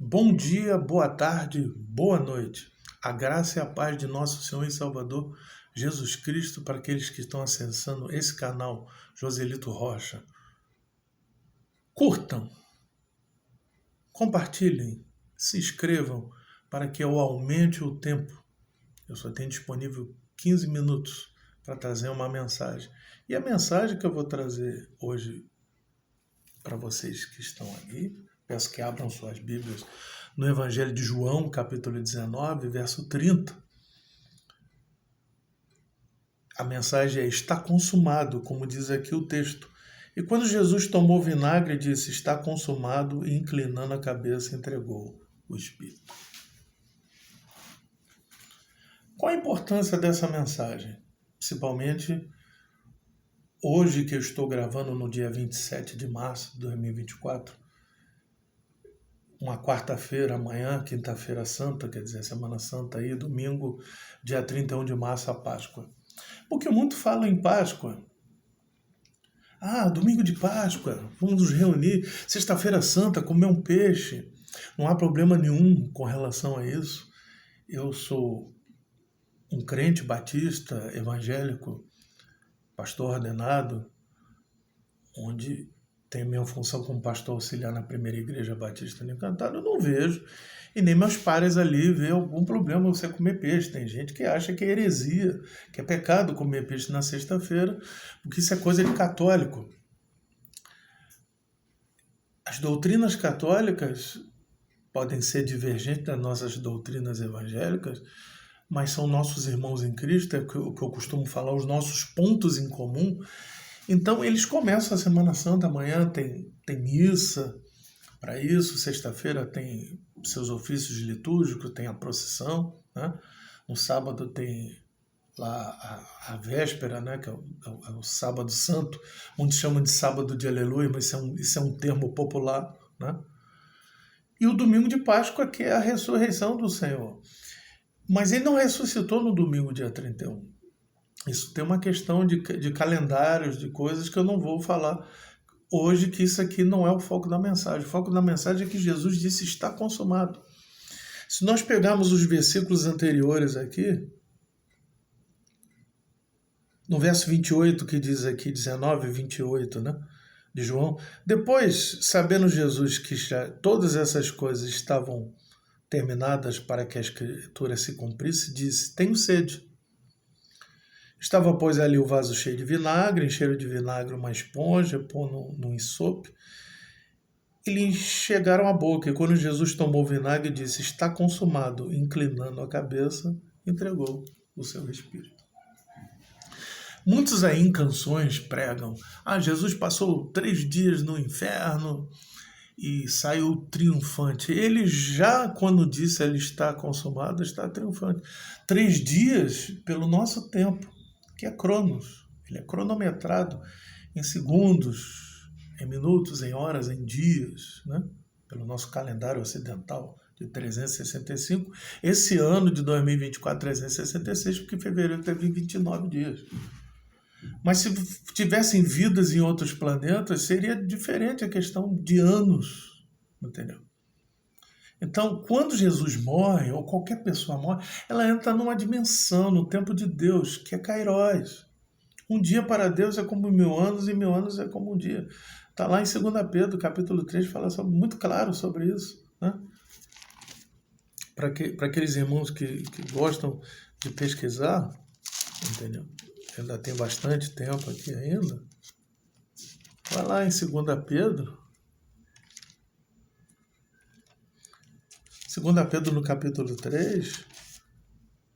Bom dia, boa tarde, boa noite. A graça e a paz de nosso Senhor e Salvador Jesus Cristo para aqueles que estão acessando esse canal, Joselito Rocha. Curtam, compartilhem, se inscrevam para que eu aumente o tempo. Eu só tenho disponível 15 minutos para trazer uma mensagem. E a mensagem que eu vou trazer hoje para vocês que estão aqui, peço que abram suas Bíblias no Evangelho de João, capítulo 19, verso 30. A mensagem é: está consumado, como diz aqui o texto. E quando Jesus tomou vinagre, disse: está consumado, e inclinando a cabeça, entregou o Espírito. Qual a importância dessa mensagem? Principalmente hoje, que eu estou gravando no dia 27 de março de 2024, uma quarta-feira, amanhã, quinta-feira santa, quer dizer, Semana Santa aí, domingo, dia 31 de março, a Páscoa. Porque muito falam em Páscoa. Domingo de Páscoa, vamos nos reunir, sexta-feira santa, comer um peixe. Não há problema nenhum com relação a isso. Eu sou um crente batista, evangélico, pastor ordenado, onde tenho minha função como pastor auxiliar na primeira igreja batista no Encantado. Eu não vejo, e nem meus pares ali vê algum problema você comer peixe. Tem gente que acha que é heresia, que é pecado comer peixe na sexta-feira, porque isso é coisa de católico. As doutrinas católicas podem ser divergentes das nossas doutrinas evangélicas, mas são nossos irmãos em Cristo, é o que eu costumo falar, os nossos pontos em comum. Então, eles começam a Semana Santa, amanhã tem missa para isso, sexta-feira tem seus ofícios litúrgicos, tem a procissão, né? No sábado tem lá a véspera, né? Que é o sábado santo, onde chamam de sábado de aleluia, mas isso é um termo popular, né? E o domingo de Páscoa, que é a ressurreição do Senhor. Mas ele não ressuscitou no domingo, dia 31. Isso tem uma questão de calendários, de coisas que eu não vou falar hoje, que isso aqui não é o foco da mensagem. O foco da mensagem é que Jesus disse: está consumado. Se nós pegarmos os versículos anteriores aqui, no verso 28, que diz aqui, 19 e 28, né, de João, depois, sabendo Jesus que já todas essas coisas estavam terminadas para que a Escritura se cumprisse, disse: tenho sede. Estava, pois, ali o vaso cheio de vinagre, encheram de vinagre uma esponja, pôr num ensope, e lhe enxergaram a boca. E quando Jesus tomou o vinagre, disse: está consumado. Inclinando a cabeça, entregou o seu espírito. Muitos aí em canções pregam: Jesus passou 3 dias no inferno e saiu triunfante. Ele já, quando disse ele está consumado, está triunfante. 3 dias pelo nosso tempo, que é cronos. Ele é cronometrado em segundos, em minutos, em horas, em dias, né? Pelo nosso calendário ocidental de 365. Esse ano de 2024, 366, porque fevereiro teve 29 dias. Mas se tivessem vidas em outros planetas, seria diferente a questão de anos, entendeu? Então, quando Jesus morre, ou qualquer pessoa morre, ela entra numa dimensão, no tempo de Deus, que é Kairos. Um dia para Deus é como 1000 anos, e 1000 anos é como um dia. Está lá em 2 Pedro, capítulo 3, fala muito claro sobre isso, né? Para aqueles irmãos que gostam de pesquisar, entendeu? Ainda tem bastante tempo aqui ainda. Vai lá em 2 Pedro. 2 Pedro no capítulo 3,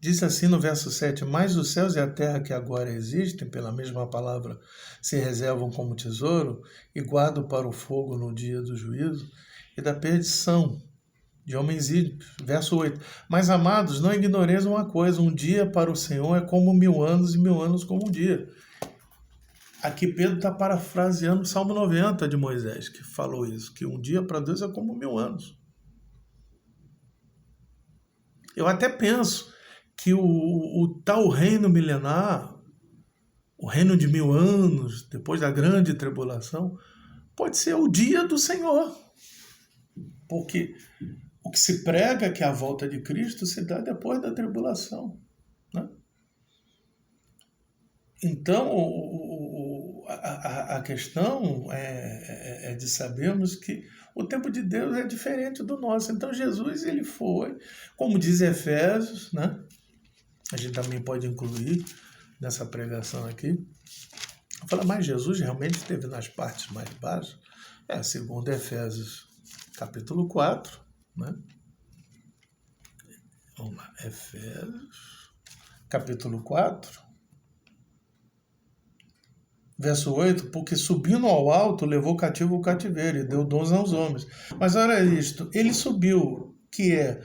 diz assim no verso 7: mas os céus e a terra que agora existem, pela mesma palavra, se reservam como tesouro e guardam para o fogo no dia do juízo e da perdição de homens ímpios. Verso 8: mas, amados, não ignoreis uma coisa: um dia para o Senhor é como 1000 anos, e 1000 anos como um dia. Aqui Pedro está parafraseando o Salmo 90 de Moisés, que falou isso, que um dia para Deus é como 1000 anos. Eu até penso que o tal reino milenar, o reino de 1000 anos, depois da grande tribulação, pode ser o dia do Senhor. Porque que se prega que a volta de Cristo se dá depois da tribulação, né? Então, a questão é de sabermos que o tempo de Deus é diferente do nosso. Então, Jesus, ele foi, como diz Efésios, né? A gente também pode incluir nessa pregação aqui. Fala, mas Jesus realmente esteve nas partes mais baixas? Segundo Efésios, capítulo 4, né? Vamos lá, Efésios, capítulo 4, verso 8, porque subindo ao alto, levou cativo o cativeiro e deu dons aos homens. Mas olha isto, ele subiu, que é,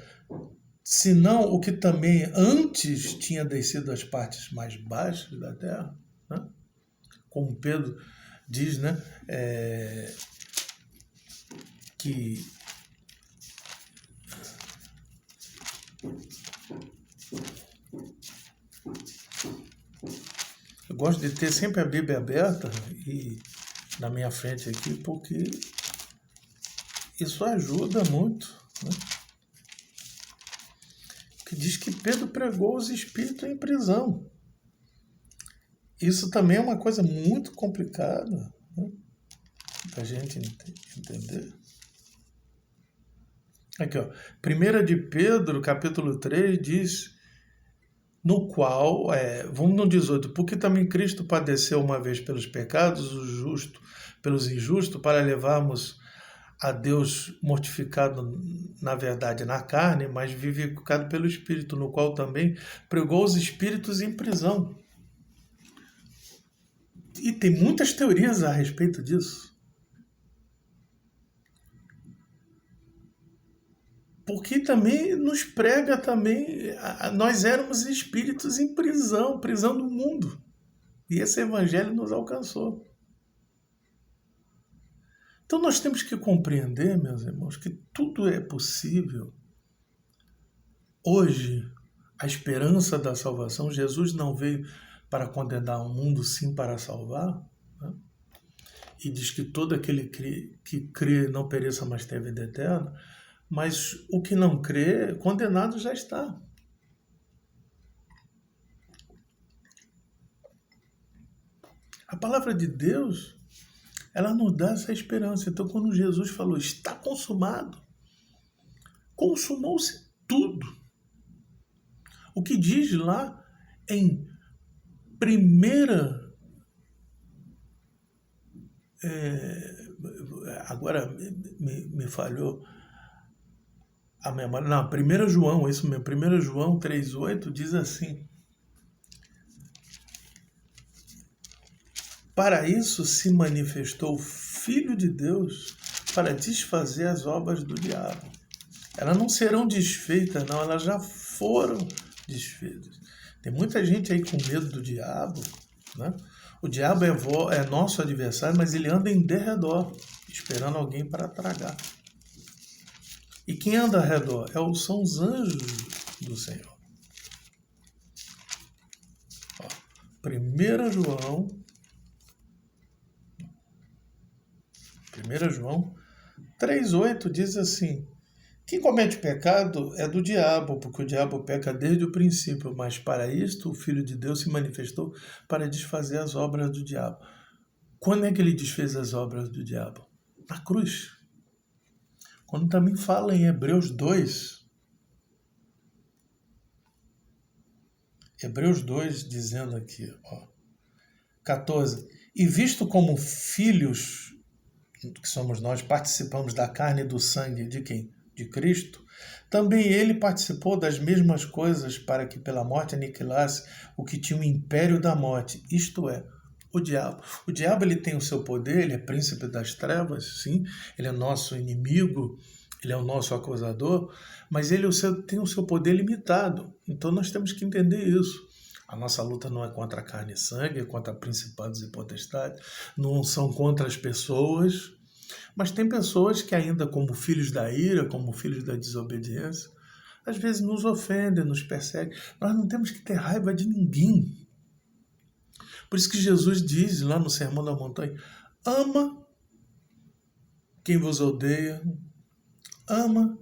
senão o que também antes tinha descido às partes mais baixas da terra, né? Como Pedro diz, né? Que eu gosto de ter sempre a Bíblia aberta e na minha frente aqui, porque isso ajuda muito, né? Que diz que Pedro pregou os espíritos em prisão. Isso também é uma coisa muito complicada, né? Para a gente entender. Aqui, ó, 1 de Pedro, capítulo 3, diz, no qual, vamos no 18, porque também Cristo padeceu uma vez pelos pecados, o justo pelos injustos, para levarmos a Deus mortificado, na verdade, na carne, mas vivificado pelo Espírito, no qual também pregou os espíritos em prisão. E tem muitas teorias a respeito disso. Porque também nos prega também, nós éramos espíritos em prisão, prisão do mundo. E esse evangelho nos alcançou. Então nós temos que compreender, meus irmãos, que tudo é possível. Hoje, a esperança da salvação, Jesus não veio para condenar o mundo, sim para salvar, né? E diz que todo aquele que crê não pereça, mas tenha vida eterna. Mas o que não crê, condenado já está. A palavra de Deus, ela nos dá essa esperança. Então, quando Jesus falou, está consumado, consumou-se tudo. O que diz lá em primeira... agora me falhou a memória. Não, 1 João, isso mesmo. 1 João 3,8 diz assim: para isso se manifestou o Filho de Deus, para desfazer as obras do diabo. Elas não serão desfeitas, não, elas já foram desfeitas. Tem muita gente aí com medo do diabo, né? O diabo é nosso adversário, mas ele anda em derredor, esperando alguém para tragar. E quem anda ao redor são os anjos do Senhor. Ó, 1 João 3,8 diz assim: quem comete pecado é do diabo, porque o diabo peca desde o princípio, mas para isto o Filho de Deus se manifestou para desfazer as obras do diabo. Quando é que ele desfez as obras do diabo? Na cruz. Quando também fala em Hebreus 2, dizendo aqui, ó, 14, e visto como filhos, que somos nós, participamos da carne e do sangue de quem? De Cristo, também ele participou das mesmas coisas para que pela morte aniquilasse o que tinha o império da morte, isto é, o diabo. O diabo, ele tem o seu poder, ele é príncipe das trevas, sim, ele é nosso inimigo, ele é o nosso acusador, mas ele tem o seu poder limitado. Então nós temos que entender isso. A nossa luta não é contra a carne e sangue, é contra principados e potestades, não são contra as pessoas, mas tem pessoas que ainda, como filhos da ira, como filhos da desobediência, às vezes nos ofendem, nos perseguem. Nós não temos que ter raiva de ninguém. Por isso que Jesus diz lá no Sermão da Montanha: ama quem vos odeia, ama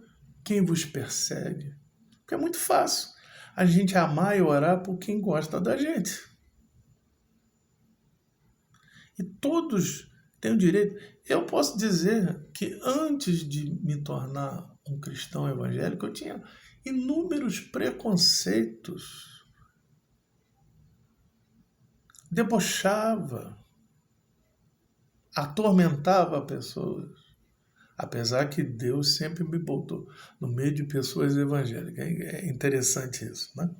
quem vos persegue. Porque é muito fácil a gente amar e orar por quem gosta da gente. E todos têm o direito. Eu posso dizer que antes de me tornar um cristão evangélico, eu tinha inúmeros preconceitos, debochava, atormentava pessoas, apesar que Deus sempre me botou no meio de pessoas evangélicas. É interessante isso, né?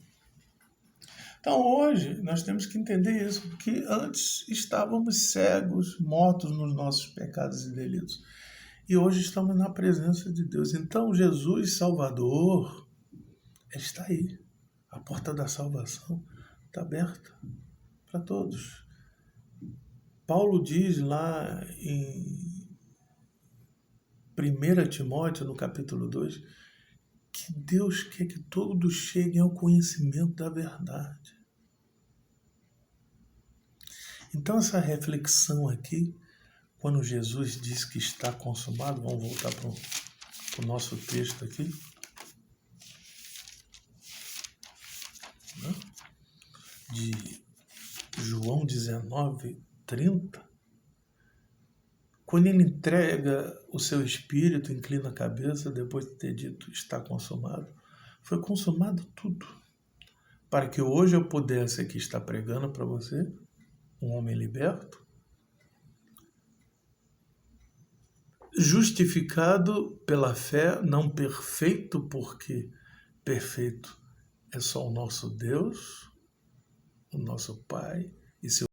Então hoje nós temos que entender isso, porque antes estávamos cegos, mortos nos nossos pecados e delitos. E hoje estamos na presença de Deus. Então Jesus Salvador está aí. A porta da salvação está aberta para todos. Paulo diz lá em 1 Timóteo, no capítulo 2, que Deus quer que todos cheguem ao conhecimento da verdade. Então essa reflexão aqui, quando Jesus diz que está consumado, vamos voltar para o nosso texto aqui, né? De João 19:30, quando ele entrega o seu espírito, inclina a cabeça, depois de ter dito está consumado, foi consumado tudo, para que hoje eu pudesse aqui estar pregando para você, um homem liberto, justificado pela fé, não perfeito, porque perfeito é só o nosso Deus, o nosso Pai e seu